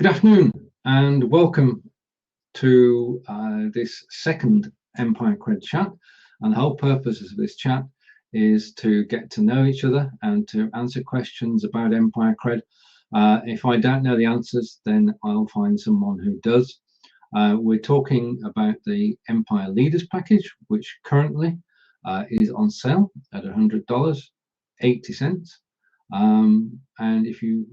Good afternoon and welcome to this second Empire.Kred chat. And the whole purpose of this chat is to get to know each other and to answer questions about Empire.Kred. If I don't know the answers, then I'll find someone who does. We're talking about the Empire Leaders package, which currently is on sale at $100, 80 cents. And if you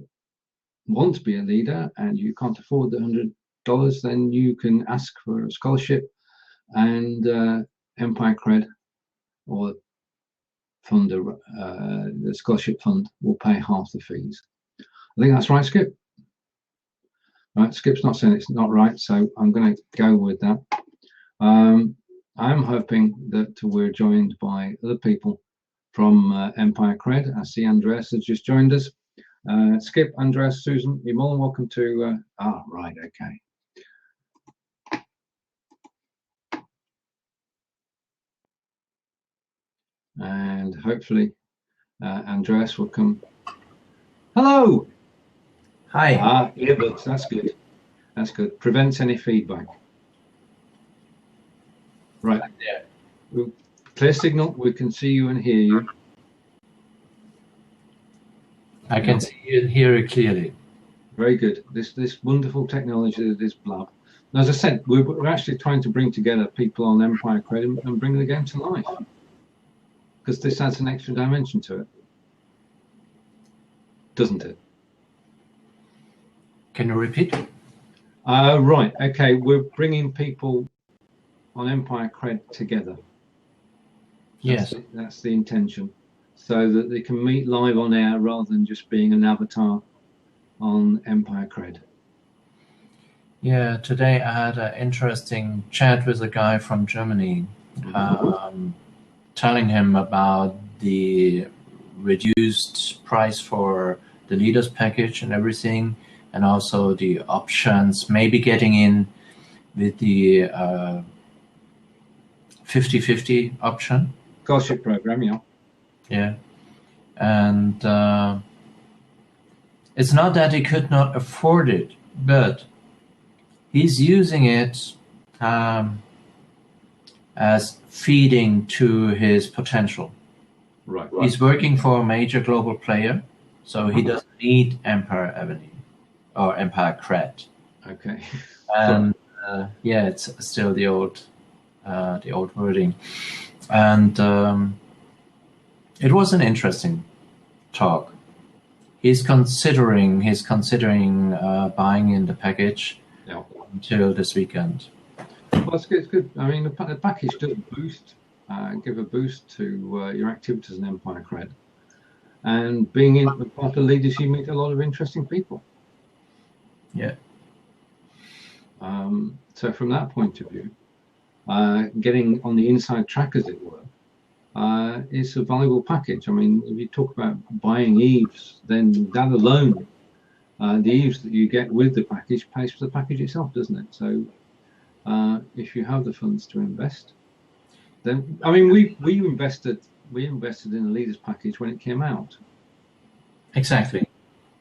want to be a leader and you can't afford the $100, then you can ask for a scholarship, and Empire.Kred or funder, the scholarship fund, will pay half the fees. I think that's right, Skip. Right, Skip's not saying it's not right, so I'm going to go with that. I'm hoping that we're joined by other people from Empire.Kred. I see Andreas has just joined us. Skip, Andreas, Susan, you're more than welcome to. Right, okay. And hopefully Andreas will come. Hello. Hi. Earbuds, that's good. That's good. Prevents any feedback. Right. Yeah. Clear signal. We can see you and hear you. I can see you and hear it clearly. Very good. This wonderful technology, this blab. And as I said, we're actually trying to bring together people on Empire.Kred and bring the game to life, because this adds an extra dimension to it, doesn't it? Can you repeat? Right. Okay. We're bringing people on Empire.Kred together. Yes. That's the intention, so that they can meet live on air rather than just being an avatar on Empire.Kred. Yeah, today I had an interesting chat with a guy from Germany, telling him about the reduced price for the leaders package and everything, and also the options, maybe getting in with the 50-50 option. Scholarship program, yeah. Yeah. And it's not that he could not afford it, but he's using it as feeding to his potential. Right. He's working for a major global player, so he doesn't need Empire Avenue or Empire.Kred. Okay. And yeah, it's still the old wording. And it was an interesting talk. He's considering buying in the package until this weekend. Well, it's good. I mean, the package does give a boost to your activities in Empire.Kred, and being in part of leaders, you meet a lot of interesting people. Yeah. So from that point of view, getting on the inside track, as it were, is a valuable package. I mean, if you talk about buying eaves, then that alone, the eaves that you get with the package pays for the package itself, doesn't it? So if you have the funds to invest, then I mean, we invested in the leaders package when it came out. Exactly.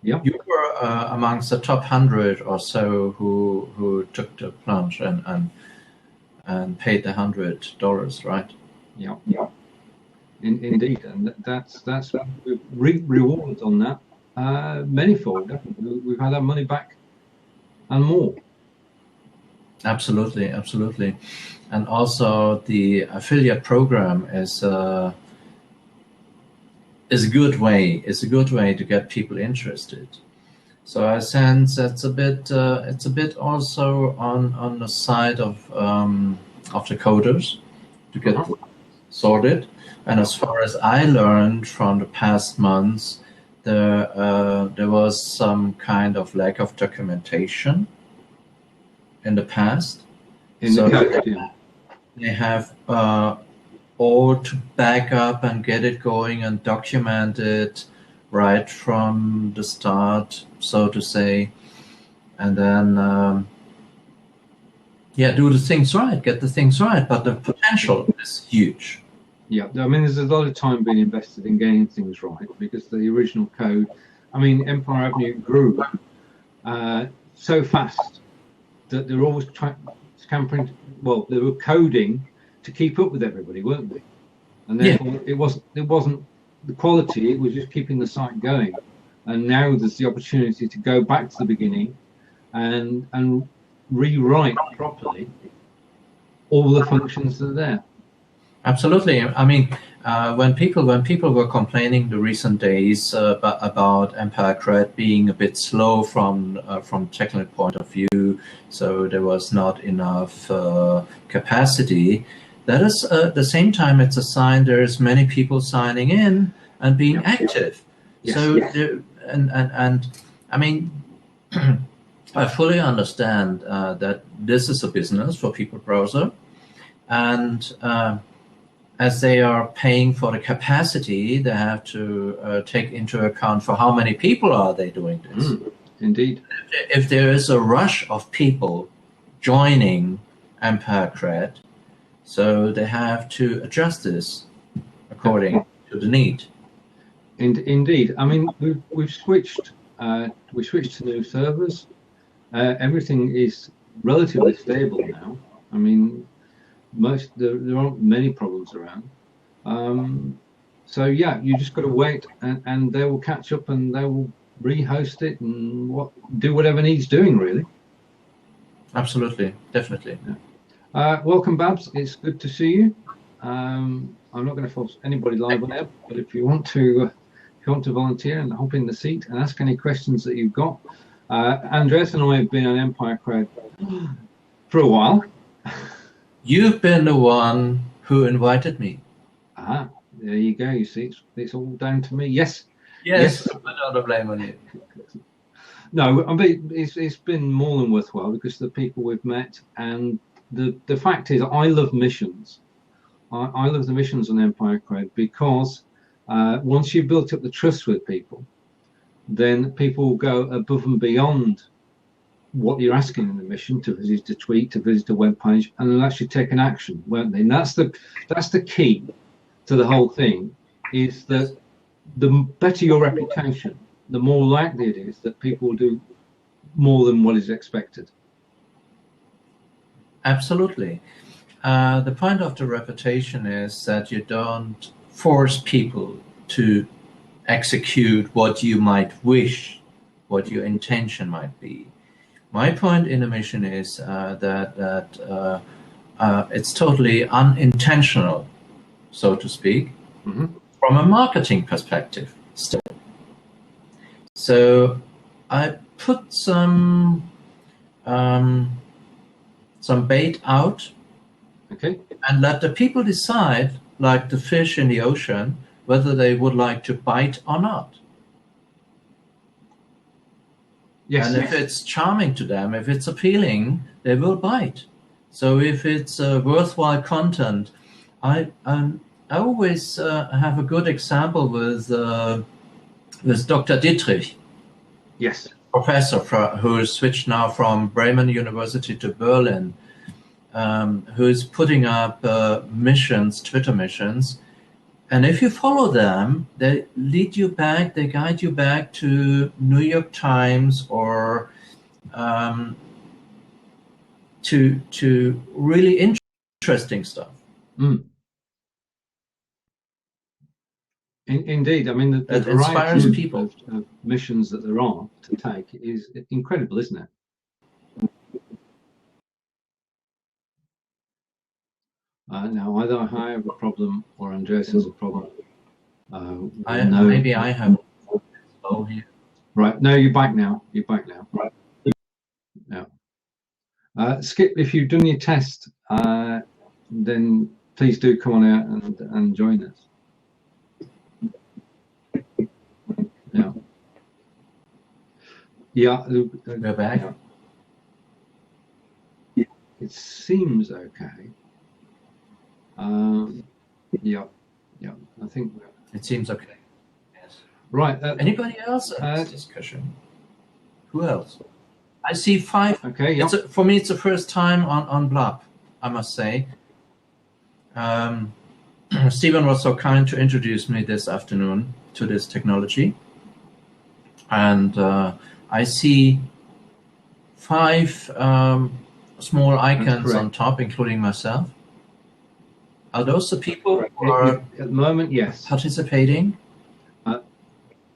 Yeah. You were amongst the top 100 or so who took the plunge and paid the $100, right? Yeah. Yeah. Indeed, and that's rewards on that manifold. We've had our money back and more. Absolutely, absolutely, and also the affiliate program is a good way. It's a good way to get people interested. So I sense it's a bit also on the side of the coders to get sorted. And as far as I learned from the past months, there was some kind of lack of documentation in the past. They have all to back up and get it going and document it right from the start, so to say, and then do the things right, get the things right. But the potential is huge. Yeah, I mean, there's a lot of time being invested in getting things right, because the original code, I mean, Empire Avenue grew so fast that they're always scampering. Well, they were coding to keep up with everybody, weren't they? And therefore, it wasn't the quality. It was just keeping the site going. And now there's the opportunity to go back to the beginning and rewrite properly all the functions that are there. Absolutely. I mean, when people were complaining the recent days about Empire.Kred being a bit slow from technical point of view, so there was not enough capacity. That is at the same time, it's a sign there's many people signing in and being active. Yes, so yes. And I mean, I fully understand that this is a business for People Browser, and as they are paying for the capacity, they have to take into account for how many people are they doing this. Indeed. If there is a rush of people joining Empire.Kred, so they have to adjust this according to the need. Indeed. I mean, we've switched. We switched to new servers. Everything is relatively stable now. I mean, there aren't many problems around. So yeah, you just got to wait, and they will catch up, and they will rehost it and do whatever needs doing, really. Absolutely, definitely. Yeah. Welcome, Babs. It's good to see you. I'm not going to force anybody live on air, but if you want to volunteer and hop in the seat and ask any questions that you've got, Andreas and I have been on Empire.Kred for a while. You've been the one who invited me. Ah, there you go. You see, it's all down to me. Yes. Yes. I put all the blame on you. No, I mean, it's been more than worthwhile because of the people we've met, and the fact is, I love missions. I love the missions on Empire.Kred because once you've built up the trust with people, then people will go above and beyond what you're asking in the mission, to visit a tweet, to visit a web page, and they'll actually take an action, won't they? And that's the key to the whole thing, is that the better your reputation, the more likely it is that people will do more than what is expected. Absolutely. The point of the reputation is that you don't force people to execute what you might wish, what your intention might be. My point in a mission is that it's totally unintentional, so to speak, from a marketing perspective still. So I put some bait out, and let the people decide, like the fish in the ocean, whether they would like to bite or not. Yes, and if it's charming to them, if it's appealing, they will bite. So if it's worthwhile content, I always have a good example with Dr. Dietrich. Yes. Professor who switched now from Bremen University to Berlin, who's putting up missions, Twitter missions. And if you follow them, they lead you back, they guide you back to New York Times or to really interesting stuff. Indeed, I mean, the variety of missions that there are to take is incredible, isn't it? Now, either I have a problem or Andreas has a problem. Maybe I have a here. Right, no, you're back now. You're back now. Right. Yeah. Skip, if you've done your test, then please do come on out and join us. Yeah. Yeah. Go back. It seems okay. Yeah. I think it seems okay. Yes. Right. Anybody else in this discussion? Who else? I see 5. Okay. Yeah. For me, it's the first time on Blab, I must say. Stephen was so kind to introduce me this afternoon to this technology, and I see 5 small icons on correct. top, including myself. Are those the people who are At the moment, yes. participating?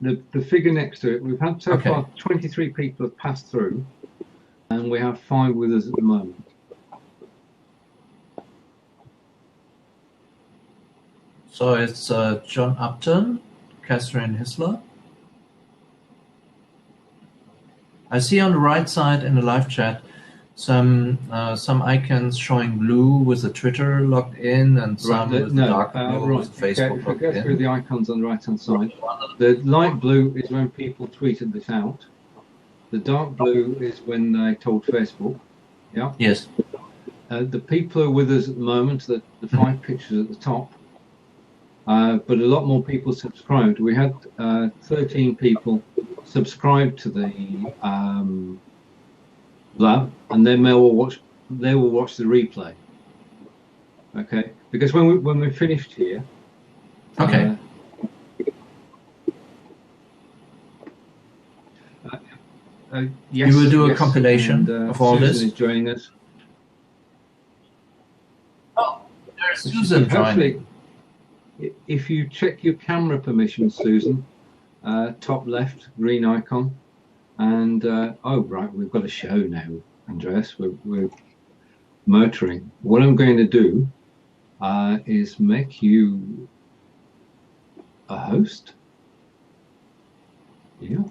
The figure next to it, we've had so Okay. far 23 people have passed through, and we have 5 with us at the moment. So it's John Upton, Catherine Hisler. I see on the right side in the live chat some icons showing blue with the Twitter logged in, and some with the dark blue with Facebook logged in. If we go through the icons on the right hand side, the light blue is when people tweeted this out. The dark blue is when they told Facebook. Yeah. Yes. The people who are with us at the moment, the 5 pictures at the top, but a lot more people subscribed. We had 13 people subscribe to the lab, and then they will watch the replay. Okay, because when we finished here, okay, yes, you will do a compilation of all Susan this. is joining us. Oh, there's Susan joining. If you check your camera permissions, Susan, top left green icon, and oh right, we've got a show now, Andreas. We're motoring. What I'm going to do is make you a host. Yeah,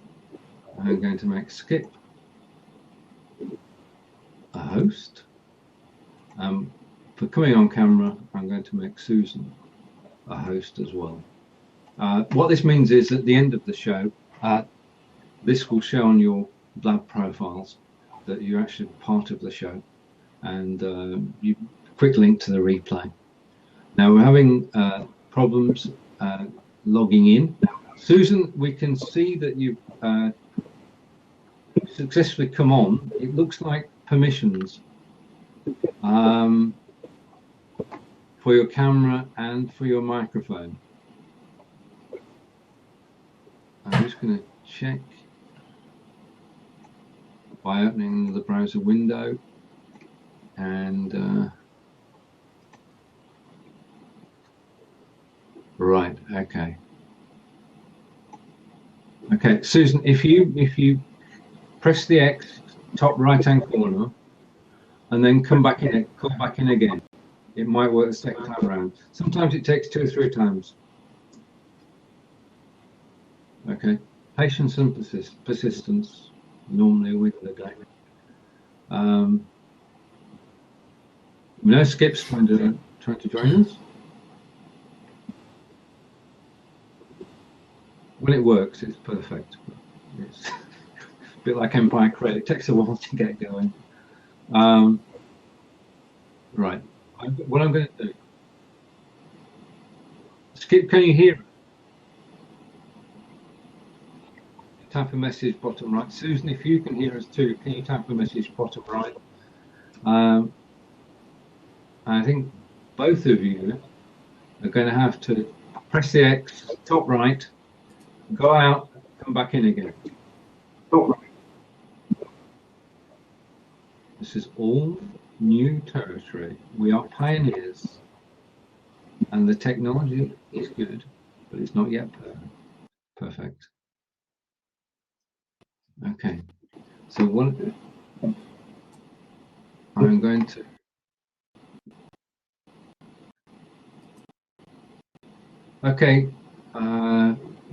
I'm going to make Skip a host. For coming on camera, I'm going to make Susan a host as well. What this means is at the end of the show, this will show on your lab profiles that you're actually part of the show, and you quick link to the replay. Now we're having problems logging in. Susan, we can see that you've successfully come on. It looks like permissions for your camera and for your microphone. I'm just going to check by opening the browser window, and right, okay, Susan, if you press the X top right hand corner and then come back in again, it might work the second time around. Sometimes it takes 2 or 3 times. Okay, patience and persistence normally win the day. We know Skip's trying to join us. When it works, it's perfect. It's a bit like Empire.Kred. It takes a while to get going. Right. What I'm going to do. Skip, can you hear? Type a message bottom right. Susan, if you can hear us too, can you type a message bottom right? I think both of you are going to have to press the X top right, go out, come back in again. Top right. This is all new territory. We are pioneers, and the technology is good, but it's not yet perfect. Okay, so I'm going to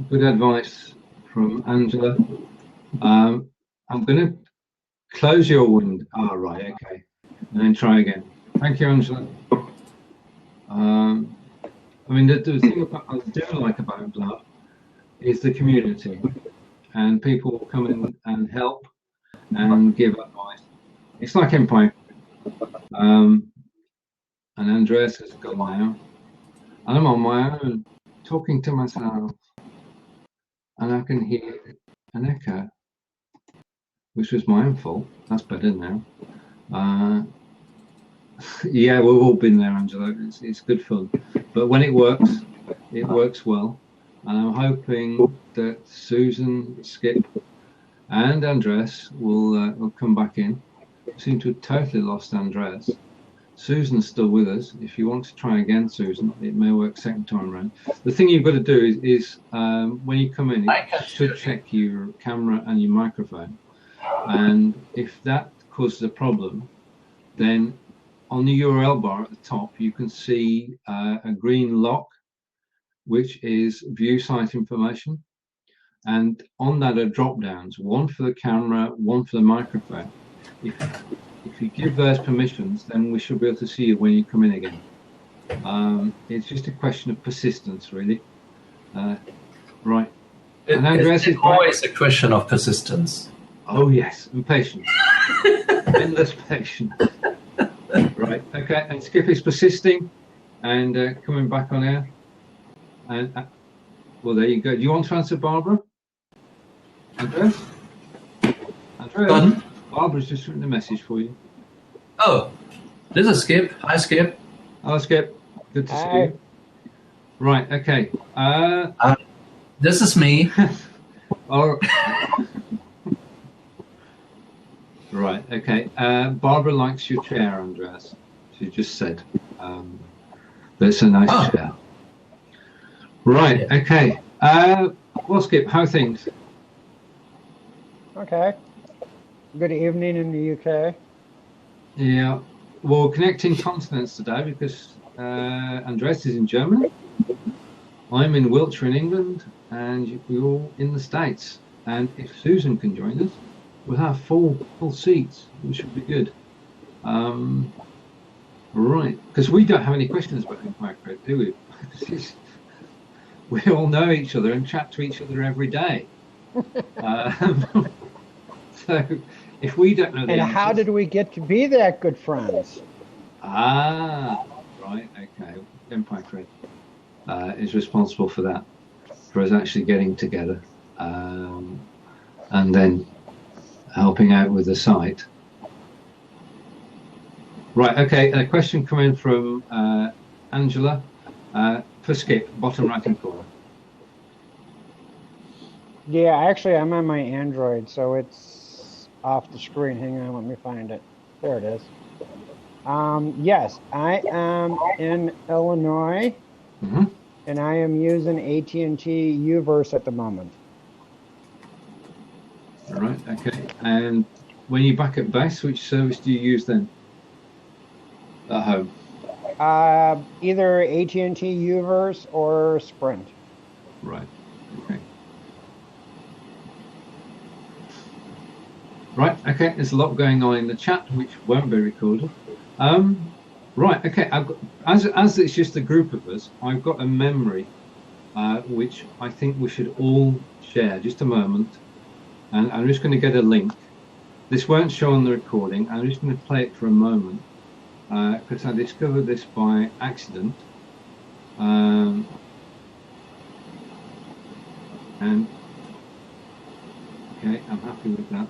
good advice from Angela. I'm going to close your window. Right, okay, and then try again. Thank you, Angela. I mean, the thing I do like about Lab is the community, and people come in and help and give advice. It's like Empire. And Andreas has gone now. And I'm on my own, talking to myself, and I can hear an echo, which was my own fault. That's better now. Yeah, we've all been there, Angela. It's good fun. But when it works well. And I'm hoping that Susan, Skip, and Andreas will come back in. Seem to have totally lost Andreas. Susan's still with us. If you want to try again, Susan, it may work second time around. The thing you've got to do is when you come in, you should check your camera and your microphone. And if that causes a problem, then on the URL bar at the top, you can see a green lock, which is view site information. And on that are drop downs, one for the camera, one for the microphone. If you give those permissions, then we should be able to see you when you come in again. It's just a question of persistence, really. Right. And Andreas it's always a question of persistence. Oh, yes, and patience. Endless patience. Right, okay, and Skip is persisting and coming back on air. And well, there you go. Do you want to answer Barbara? Andreas? Pardon? Barbara's just written a message for you. Oh, this is Skip. Hi, Skip. Hello, Skip. Good to see you. Right, okay. This is me. Oh, right, okay. Barbara likes your chair, Andreas. She just said. That's a nice chair. Right, okay. Well, Skip, how are things? Okay. Good evening in the UK. Yeah, well, connecting continents today because Andreas is in Germany, I'm in Wiltshire in England, and you're all in the States. And if Susan can join us, we'll have full seats, which should be good. Right, because we don't have any questions about Empire.Kred, do we? We all know each other and chat to each other every day. So if we don't know the answers, how did we get to be that good friends? Ah, right, okay. Empire.Kred is responsible for that, for us actually getting together and then helping out with the site. Right, okay, a question coming from Angela for Skip, bottom right-hand corner. Yeah, actually, I'm on my Android, so it's off the screen. Hang on, let me find it. There it is. Yes, I am in Illinois, and I am using AT&T Uverse at the moment. All right, okay. And when you're back at base, which service do you use then? At home? Either AT&T Uverse or Sprint. Right, okay. Right, okay, there's a lot going on in the chat, which won't be recorded. Right, okay, I've got, as it's just a group of us, I've got a memory which I think we should all share. Just a moment, and I'm just going to get a link. This won't show on the recording. I'm just going to play it for a moment because I discovered this by accident. And okay, I'm happy with that.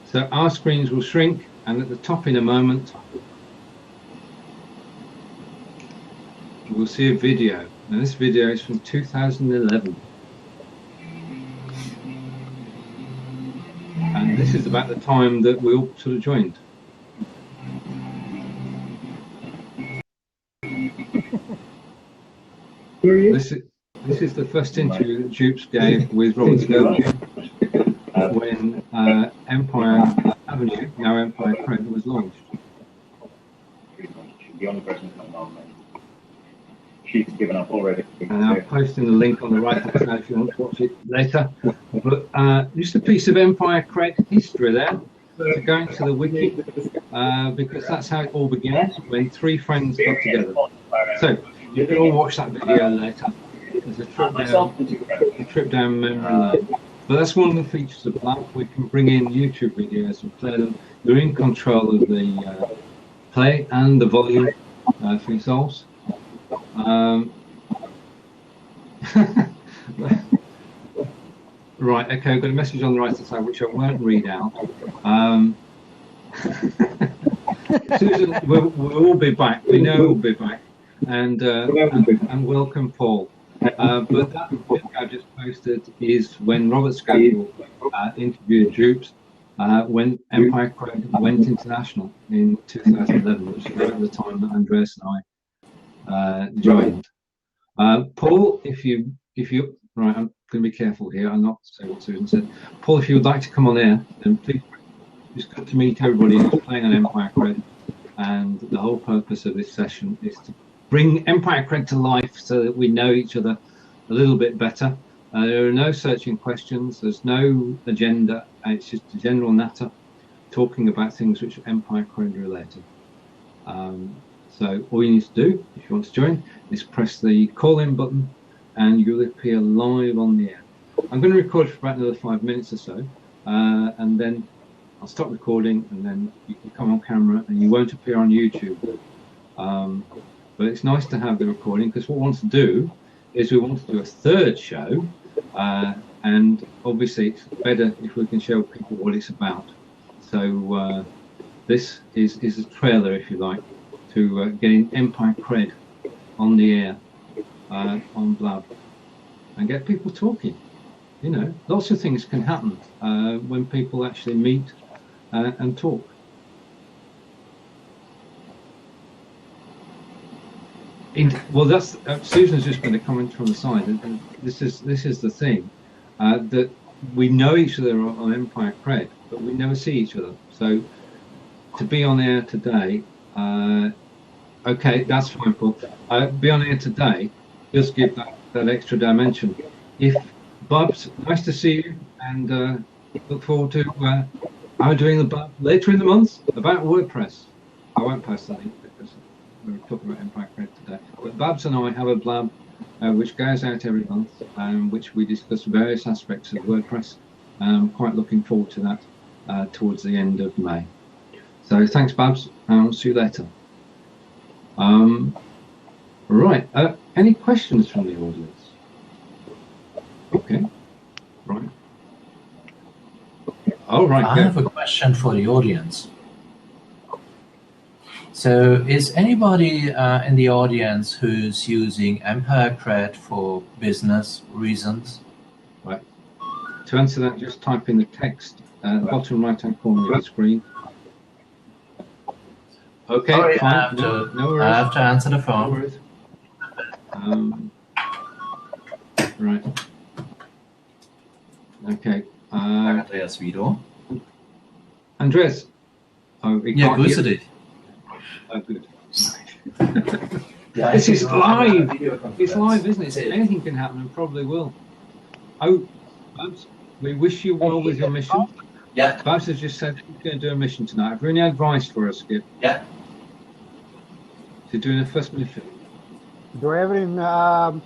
So our screens will shrink, and at the top in a moment, we'll see a video. Now this video is from 2011. And this is about the time that we all sort of joined. This is the first interview that Jupes gave with Robert Scofield when Empire Avenue, now Empire.Kred, was launched. The only person who's not nominated. She's given up already. And I'm posting the link on the right hand side if you want to watch it later. But just a piece of Empire.Kred history there to go into the wiki because that's how it all began when three friends got together. So you can all watch that video later. There's a trip down memory lane. But that's one of the features of that. We can bring in YouTube videos and play them. You're in control of the play and the volume for yourselves. Right, okay, I've got a message on the right hand side which I won't read out. Susan, we'll all be back. We know we'll be back. And welcome, Paul. But that video I just posted is when Robert Scofield interviewed Droops when Empire.Kred went international in 2011, which was at the time that Andreas and I joined. Paul, if you right, I'm going to be careful here. I'm not saying what Susan said. Paul, if you would like to come on air, then please. It's good to meet everybody who's playing on Empire.Kred, and the whole purpose of this session is to bring Empire.Kred to life so that we know each other a little bit better. There are no searching questions, there's no agenda, it's just a general natter talking about things which are Empire.Kred related. So all you need to do, if you want to join, is press the call-in button and you'll appear live on the air. I'm going to record for about another 5 minutes or so, and then I'll stop recording, and then you can come on camera, and you won't appear on YouTube. But it's nice to have the recording, because what we want to do is we want to do a third show, and obviously it's better if we can show people what it's about. So this is a trailer, if you like, to getting Empire.Kred on the air on Blab and get people talking. You know, lots of things can happen when people actually meet and talk. Well, that's Susan's just going to comment from the side, and this is the thing that we know each other on Empire.Kred, but we never see each other. So to be on air today, okay, that's fine, Paul. Be on air today, just give that extra dimension. If Bob's, nice to see you, and look forward to I'm doing the blab later in the month about WordPress. I won't post that because we're talking about Empire.Kred today. But Babs and I have a blab which goes out every month, which we discuss various aspects of WordPress. I'm quite looking forward to that towards the end of May. So thanks, Babs, and I'll see you later. Right, any questions from the audience? Okay, right. All right. I have a question for the audience. So is anybody in the audience who's using Empire.Kred for business reasons? Right. To answer that, just type in the text at the bottom right-hand corner of the screen. Okay, Sorry, fine. I have to answer the phone. No worries. Right. Okay. Andreas Wiedow. Andreas. Ja, grüße dich. Oh, good. This is live. It's live, isn't it? Anything can happen, and probably will. Oh, Babs, we wish you well with your mission. Yeah. Babs has just said he's going to do a mission tonight. Have you any advice for us, Skip? Yeah. To doing a first mission. Do I have any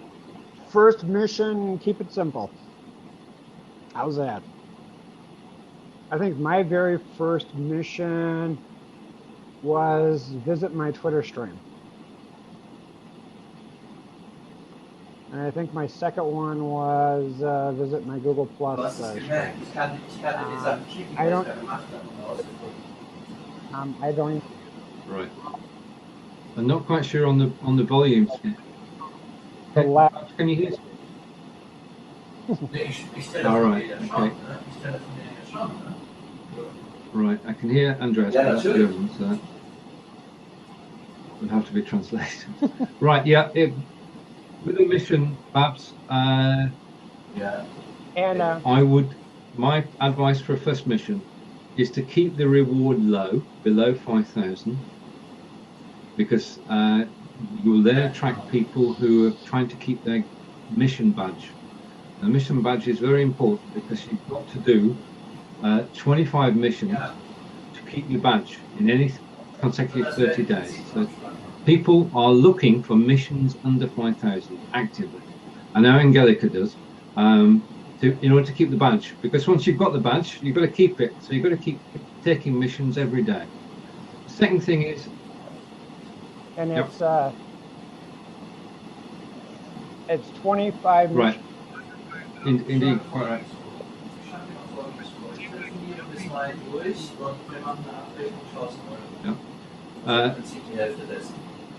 first mission? Keep it simple. How's that? I think my very first mission was visit my Twitter stream. And I think my second one was visit my Google Plus stream. I don't. Right. I'm not quite sure on the volumes. Can you hear? All right. Okay. Right. I can hear Andreas. Yeah, that's German, so it would have to be translated. Right. Yeah. With a mission, Babs. Yeah. And my advice for a first mission is to keep the reward low, below 5,000, because you will then attract people who are trying to keep their mission badge. The mission badge is very important because you've got to do 25 missions to keep your badge in any consecutive 30 days. So people are looking for missions under 5,000 actively. I know Angelica does, in order to keep the badge, because once you've got the badge, you've got to keep it. So you've got to keep taking missions every day. The second thing is, and it's 25 right. Indeed, quite right. Yeah.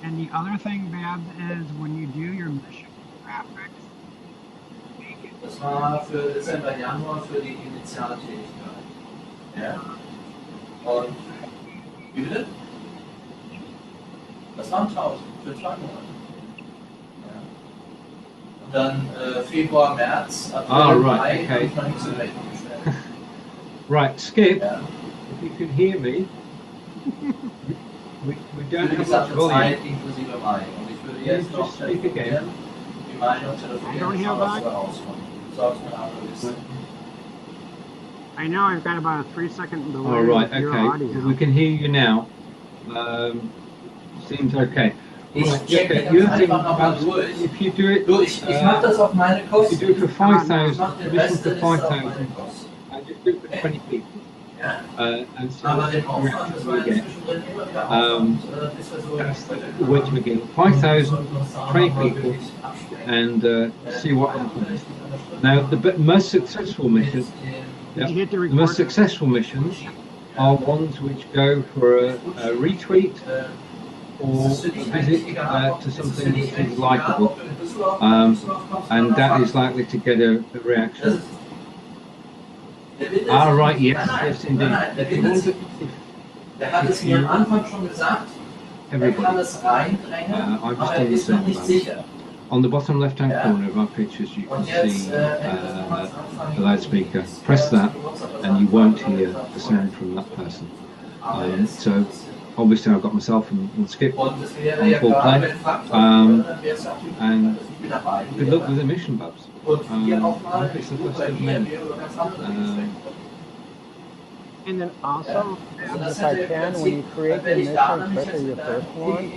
And the other thing, Babs, is when you do your mission graphics, Das war für Dezember, Januar für die Initialtätigkeit. Ja. Und wie bitte? Das waren 1000 für 2 Monate. Ja. Und dann Februar, März, April, Mai habe ich noch nichts in Rechnung gestellt. Right, Skip, Ja. if you can hear me, we don't Für die have much gesamte volume. Zeit inklusive Mai. Und ich würde jetzt noch Just speak again. telefonieren, die Meinung telefonieren, schauen, was wir rauskommen. Sag's mir aber, wie es I know I've got about a 3-second delay. All right, with your okay. audio. We can hear you now. Seems okay. Ich Right, checke okay. das You einfach think nochmal durch. if you do it, Du, ich mache das auf meine if Kosten. you do it for Ich 5,000, mache den listen Rest for der Liste auf 5,000, meine Kosten. and just do it for 20 people. Ja. And so Aber that's den the Aufwand, reaction das we war ja get. zwischendrin immer wieder Aufwand, bis wir so That's the way to begin. 5,000, 20 people, and see what happens. Now, the most successful mission, Did you hit the the record? most successful missions are ones which go for a retweet or a visit to something which is likable, and that is likely to get a reaction. Ah, right, yes, indeed. If you want to, Der hat es mir am Anfang schon gesagt, er kann everybody. es reindrängen, I've just aber er done the ist noch same nicht about sicher. On the bottom left-hand corner of our pictures, you can Und jetzt, see the the loudspeaker. Press that, and you won't hear the sound from that person. So, obviously, I've got myself and Skip Und es wäre on ja full klar, play. wenn Faktor wäre, dann wäre es natürlich And ich bin dabei. good luck with the mission, Babs. Und hier auch I mal, hope it's the gut, best bei of mir men. wäre über ganz andere Dinge And then also, Das if I hätte im can, when Prinzip, you create the wenn ich da mission, nämlich especially your jetzt first one, wenn ich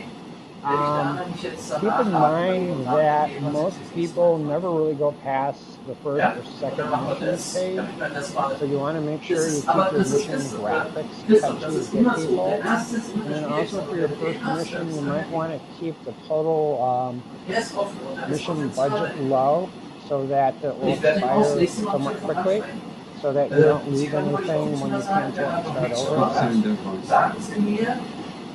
da nämlich jetzt keep in mind that most people never really go past the first or second mission stage. So you want to make sure you keep your mission graphics catchy to get people. And then also for your first mission, you might want to keep the total mission budget low so that it will expire somewhat quickly, so that you don't lose anything when you cancel and start Sound over. advice. Sagen Sie mir,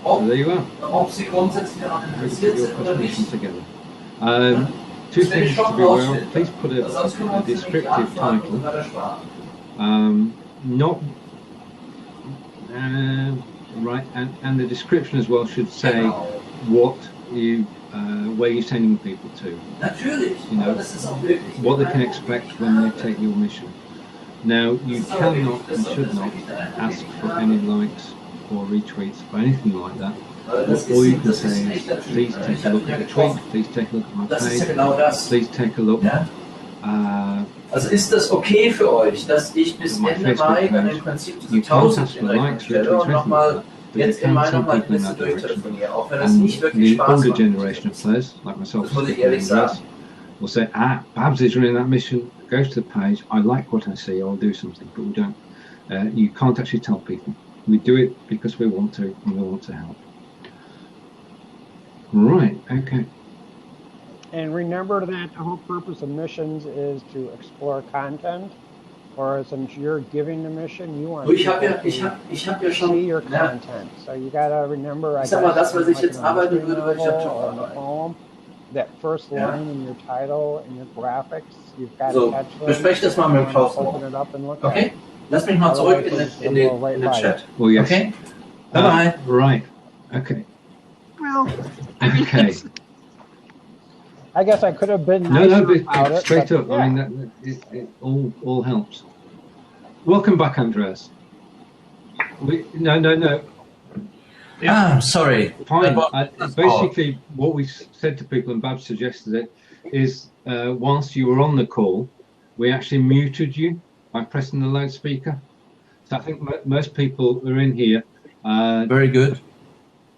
So there you are. ob Sie grundsätzlich daran Ready to put interessiert your sind oder first mission nicht. together. Two things to be aware of. Please put a descriptive title. Not right, and the description as well should say what you where you're sending people to, Natürlich, You know, aber das ist auch wirklich what they can expect when they take your mission. Now, you cannot and should not ask for any likes or retweets or anything like that. All you can say is, please take a look at the tweet, please take a look at my Das ist ja page, genau das. please take a look Ja? Also ist das okay für euch, dass ich bis My Ende Facebook Mai dann page. im Prinzip diese You can't 1000 ask in for Rechnung likes, stelle retweets, und or anything like nochmal that. But you jetzt in can Mai send nochmal die people in Liste that direction. durchtelefoniere, auch wenn das nicht wirklich The Spaß older macht. generation of players, like myself Das muss ich and ehrlich Andreas, sagen. will say, Babs is running that mission, goes to the page, I like what I see, I'll do something, but we don't. You can't actually tell people. We do it because we want to, and we want to help. Right, okay. And remember that the whole purpose of missions is to explore content. Or since you're giving the mission, you want Ich habe people ja, ich to hab ja see schon, your ja, content. So you gotta remember, I Ich sag mal, das, was ich like jetzt in a arbeiten mystery würde, würde ich novel am Job or in a arbeiten. poem, that first Ja. line in your title and your graphics, you've got So, to catch them. besprecht das mal mit dem and Klaus open noch. it up and look at Okay? it. Lass mich mal zurück in den Chat. Well, yes. Okay? Bye-bye. Right, okay. Well, I mean, Okay. I guess I could have been No, nicer no, but about it. straight but up. yeah. I mean, it all helps. Welcome back, Andreas. No. Ah, sorry. Fine. Basically, what we said to people, and Babs suggested it, is whilst you were on the call, we actually muted you by pressing the loudspeaker. So I think most people who are in here Very good.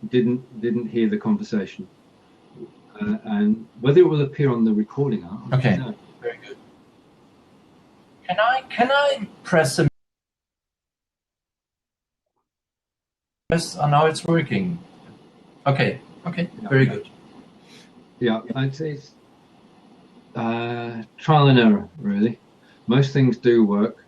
didn't hear the conversation, and whether it will appear on the recording, I don't Okay. know. Very good. Can I press a press? Oh, now it's working. Okay. Very good. Yeah, I'd say it's trial and error, really. Most things do work.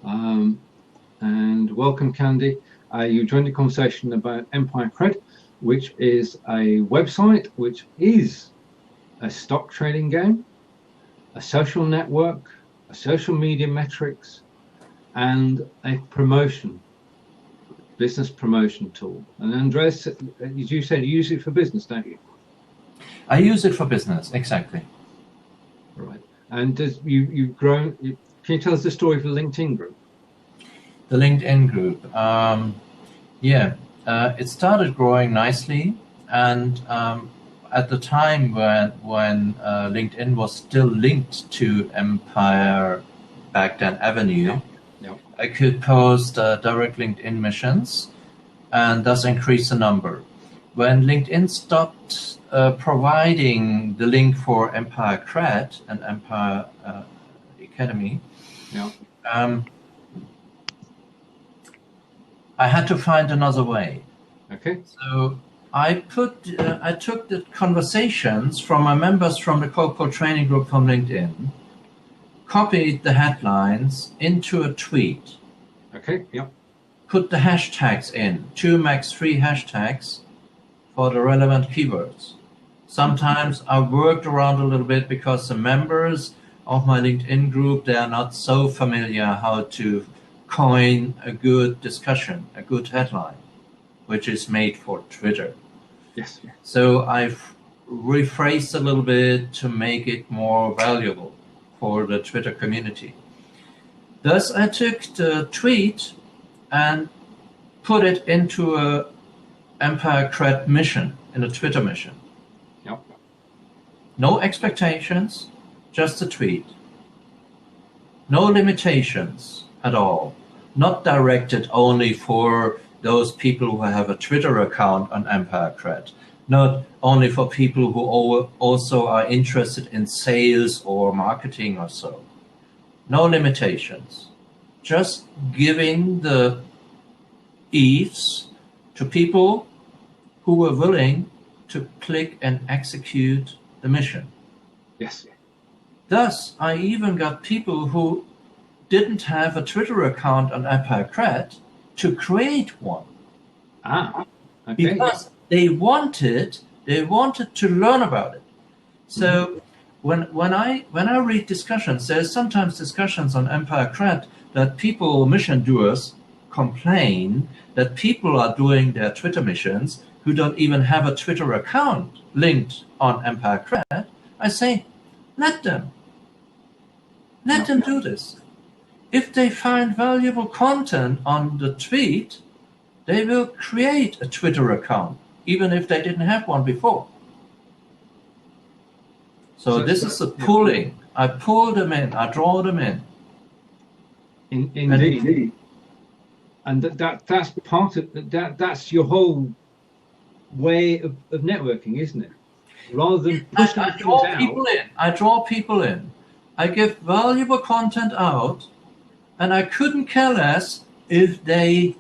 And welcome, Candy. You joined the conversation about Empire.Kred, which is a website which is a stock trading game. a social network, a social media metrics, and a business promotion tool. And Andreas, as you said, you use it for business, don't you? I use it for business, exactly. Right. And you've grown, can you tell us the story of the LinkedIn group? The LinkedIn group, it started growing nicely, and at the time when LinkedIn was still linked to Empire back then Avenue, I could post direct LinkedIn missions and thus increase the number. When LinkedIn stopped providing the link for Empire.Kred and Empire Academy, I had to find another way. Okay. So I took the conversations from my members from the Coco training group from LinkedIn, copied the headlines into a tweet. Okay. Yep. Put the hashtags in, 2 max 3 hashtags for the relevant keywords. Sometimes I worked around a little bit because the members of my LinkedIn group, they are not so familiar how to coin a good discussion, a good headline, which is made for Twitter. Yes. So I've rephrased a little bit to make it more valuable for the Twitter community. Thus, I took the tweet and put it into a Empire.Kred mission, in a Twitter mission. Yep. No expectations, just a tweet. No limitations at all. Not directed only for those people who have a Twitter account on Empire.Kred. Not only for people who also are interested in sales or marketing or so. No limitations. Just giving the ease to people who were willing to click and execute the mission. Yes. Thus, I even got people who didn't have a Twitter account on Empire.Kred to create one. Okay. Because they wanted to learn about it. So when I read discussions, there's sometimes discussions on Empire.Kred that people, mission doers, complain that people are doing their Twitter missions who don't even have a Twitter account linked on Empire.Kred. I say, let them do this. If they find valuable content on the tweet, they will create a Twitter account, even if they didn't have one before. So this is the pulling. I pull them in, I draw them in. Indeed. And that's part of that's your whole way of networking, isn't it? Rather than pushing I draw people in. I give valuable content out, and I couldn't care less if they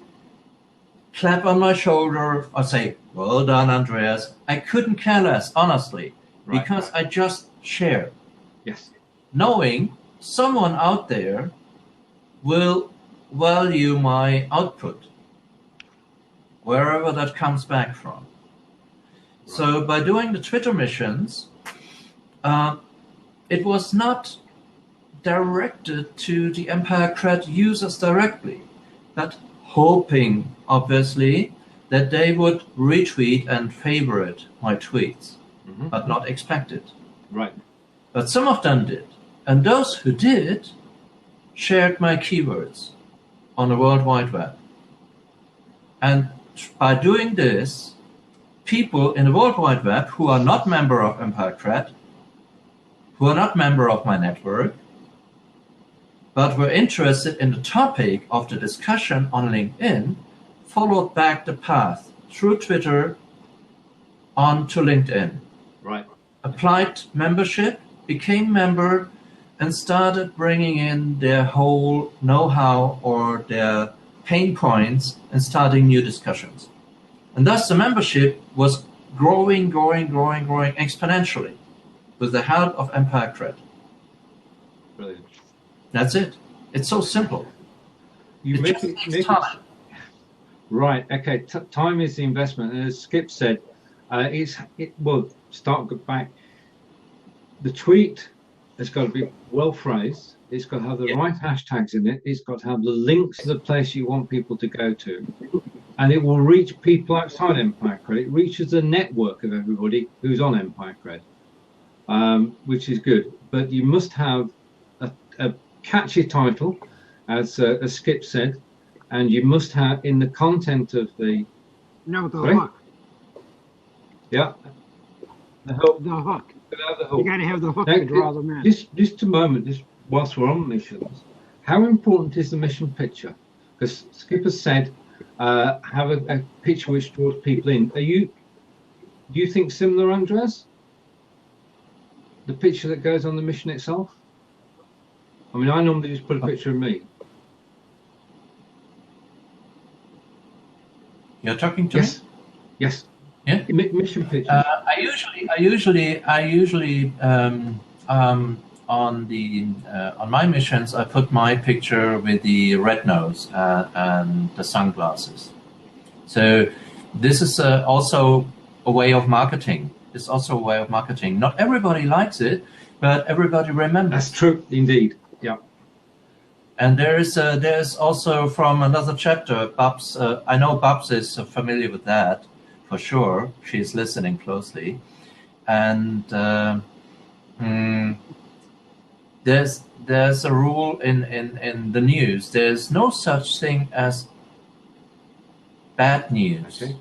clap on my shoulder or say, well done, Andreas. I couldn't care less, honestly, because I just share. Yes. Knowing someone out there will value my output, wherever that comes back from. So by doing the Twitter missions, it was not directed to the Empire.Kred users directly, but hoping, obviously, that they would retweet and favorite my tweets, but not expected. Right. But some of them did. And those who did shared my keywords on the World Wide Web. And by doing this, people in the World Wide Web who are not member of Empire.Kred, who are not member of my network, but were interested in the topic of the discussion on LinkedIn, followed back the path through Twitter onto LinkedIn. Right. Applied membership, became member, and started bringing in their whole know-how or their pain points and starting new discussions. And thus the membership was growing exponentially with the help of Empire.Kred. Brilliant. That's it. It's so simple. You make it time. Right. Okay. Time is the investment, and as Skip said, start back. The tweet It's got to be well phrased. It's got to have the right hashtags in it. It's got to have the links to the place you want people to go to. And it will reach people outside Empire.Kred. It reaches the network of everybody who's on Empire.Kred, which is good. But you must have a catchy title, as Skip said, and you must have in the content of the... No, the hook. Yeah. The hook. The hook. The hook. You got to have the hook to draw them in. Just a moment, whilst we're on missions, how important is the mission picture? Because Skip has said, have a picture which draws people in. Do you think similar, Andreas? The picture that goes on the mission itself? I mean, I normally just put a picture of me. You're talking to me? Yes. Yeah. Mission picture. I usually on my missions I put my picture with the red nose and the sunglasses. So this is also a way of marketing. It's also a way of marketing. Not everybody likes it, but everybody remembers. That's true, indeed. Yeah. And there's also from another chapter, Babs. I know Babs is familiar with that for sure. She's listening closely, and there's a rule in the news. There's no such thing as bad news. Okay.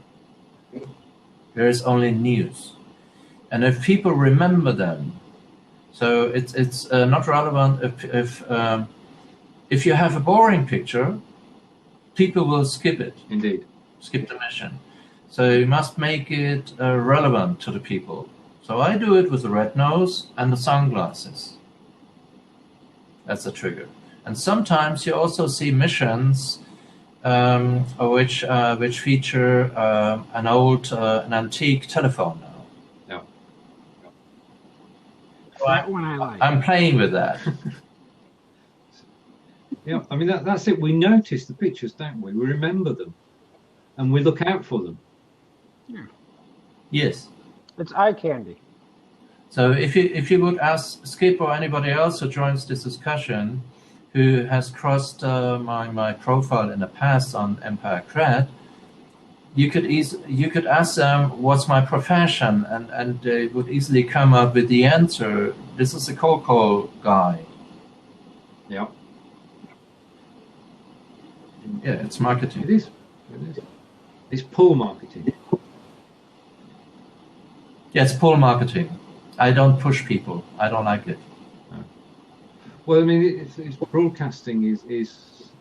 There's only news, and if people remember them, so it's not relevant if you have a boring picture, people will skip it. Indeed. Skip the mission. So you must make it relevant to the people. So I do it with the red nose and the sunglasses. That's the trigger. And sometimes you also see missions which feature an antique telephone now. Yeah. So that one I like. I'm playing with that. Yeah, I mean that's it. We notice the pictures, don't we? We remember them, and we look out for them. Yeah. Yes. It's eye candy. So if you would ask Skip or anybody else who joins this discussion, who has crossed my profile in the past on Empire.Kred, you could ask them what's my profession, and they would easily come up with the answer. This is a cold call guy. Yeah. Yeah, it's marketing. It is. It's pull marketing. Yeah, it's pull marketing. I don't push people. I don't like it. No. Well, I mean, it's broadcasting is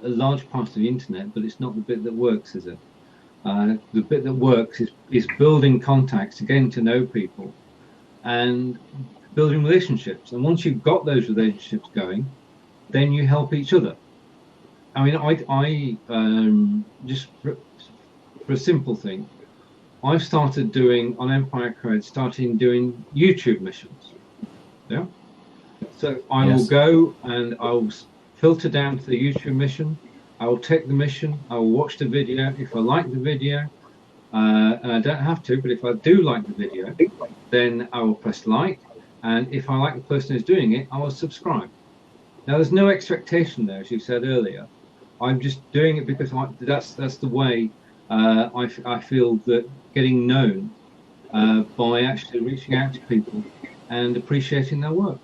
a large part of the internet, but it's not the bit that works, is it? The bit that works is building contacts, getting to know people, and building relationships. And once you've got those relationships going, then you help each other. I mean, I just for a simple thing, I've started doing on Empire.Kred, doing YouTube missions. Yeah. So I will go and I'll filter down to the YouTube mission. I will take the mission. I will watch the video. If I like the video, and I don't have to, but if I do like the video, then I will press like. And if I like the person who's doing it, I will subscribe. Now, there's no expectation there, as you said earlier. I'm just doing it because that's the way I feel that getting known by actually reaching out to people and appreciating their work.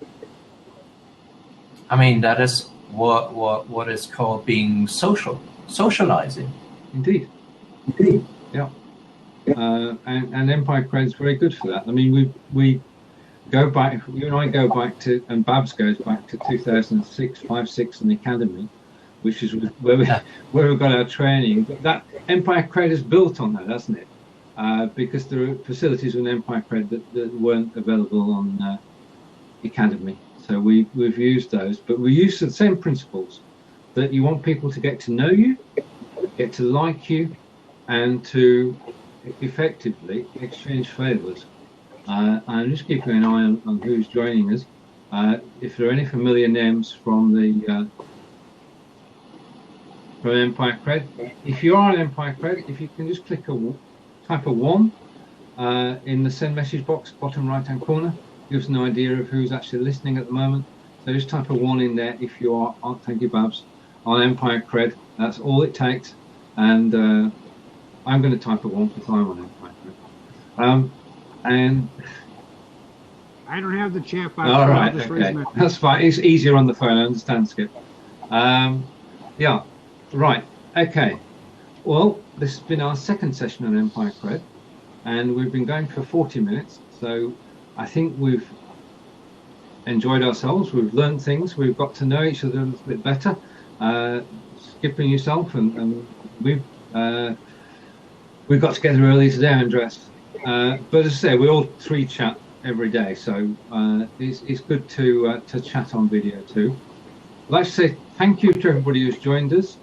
I mean, that is what is called being socializing. Indeed. Yeah. And Empire.Kred is very good for that. I mean, we go back. You and I go back to, and Babs goes back to 2006, 5-6 in the academy, which is where we got our training. But that Empire.Kred is built on that, hasn't it? Because there are facilities in Empire.Kred that weren't available on the academy. So we've used those, but we use the same principles, that you want people to get to know you, get to like you, and to effectively exchange favours. I'm just keeping an eye on who's joining us. If there are any familiar names from Empire.Kred, if you are on Empire.Kred, if you can just type a 1 in the send message box, bottom right hand corner, give us an idea of who's actually listening at the moment. So just type a 1 in there if you are, thank you, Babs, on Empire.Kred. That's all it takes. And I'm going to type a 1 because I'm on Empire.Kred. And I don't have the chat box. all right, okay, that's fine. It's easier on the phone. I understand, Skip. Yeah, right, okay. Well, this has been our second session on Empire.Kred, and we've been going for 40 minutes. So I think we've enjoyed ourselves. We've learned things. We've got to know each other a little bit better. Skip and yourself, and we've got together early today, Andreas. But as I say, we all 3 chat every day, so it's good to chat on video too. I'd like to say thank you to everybody who's joined us.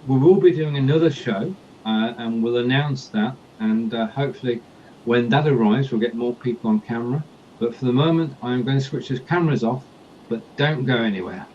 We will be doing another show, and we'll announce that, and hopefully when that arrives we'll get more people on camera. But for the moment I'm going to switch those cameras off, but don't go anywhere.